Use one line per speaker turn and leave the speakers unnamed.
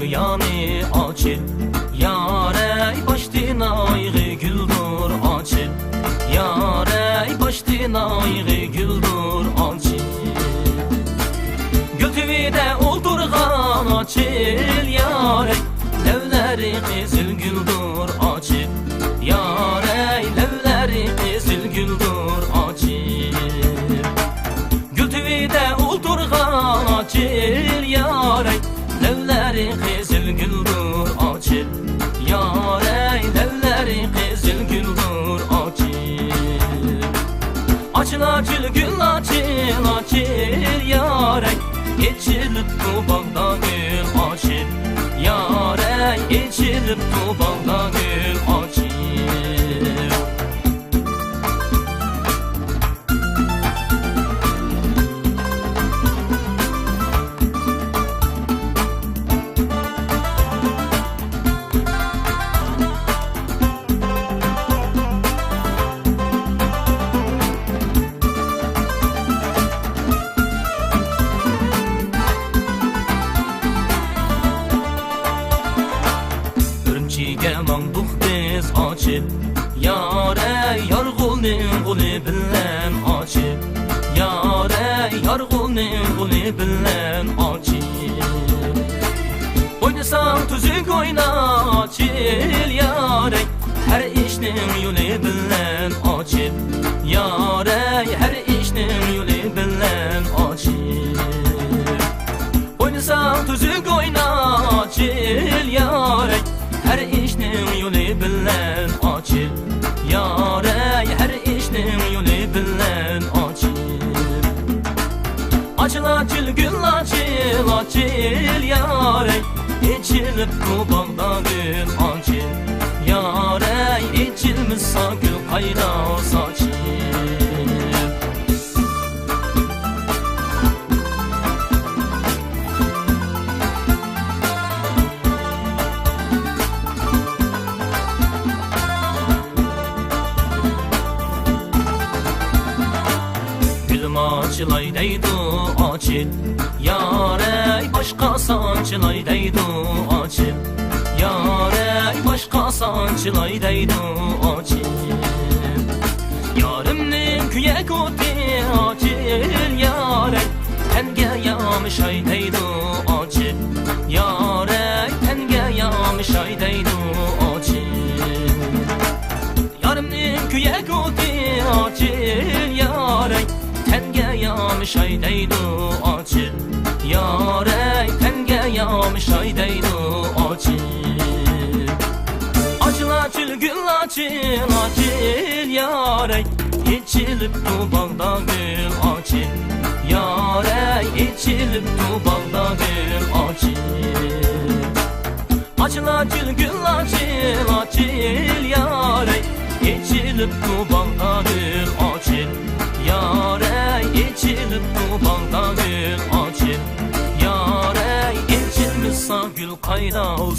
yanı açıl. Yare baştın ayrı güldür açıl. Yare baştın ayrı güldür açıl. Gül tüvide oturgan açıl yare. Levleri kızıl güldür açıl. Yare levleri kızıl güldür açıl. Gül tüvide oturgan açıl yare. Levleri kızıl güldür açıl. Yare levleri kızıl güldür açıl. Açıl açıl gül açıl açıl yare. İçilip bu bağda gül açıl. Yare içilip bu bağda gül açıl. Manduk biz açıl. Yare yar gulnin guli bilen açıl. Yare yar gulnin guli bilen açıl. Oynasan tüzük oyna açıl yare. Her işnin yolu bilen açıl. Yare her işnin yolu bilen açıl. Oynasan tüzük oyna açıl yare. Her işnin yolu bilen açıl. Yare her işnin yolu bilen açıl. Açıl açıl gül açıl açıl yare. İçilip bu bağda gül açıl. Yare içilmişsa gül kaynağı saçıl. Açılay deydu açıl. Yare başka sançılay deydu açıl. Yare başka sançılay deydu açıl. Yarımnin küye kote açıl yare. Tenge yamış ay deydu açıl. Yare tenge yamış ay deydu açıl. Yarımnin küye kote açıl yare. Tenge yamış ay deydu açıl. Yare tenge yamış ay deydu açıl. Açıl açıl gül açıl açıl yare. İçilip bu bağda gül açıl. Yare içilip bu bağda gül açıl. Açıl açıl gül açıl açıl yare. İçilip bu bağda gül açıl. Yare içilip bu bağda gül açıl. Yare içilmişsa gül kaynağı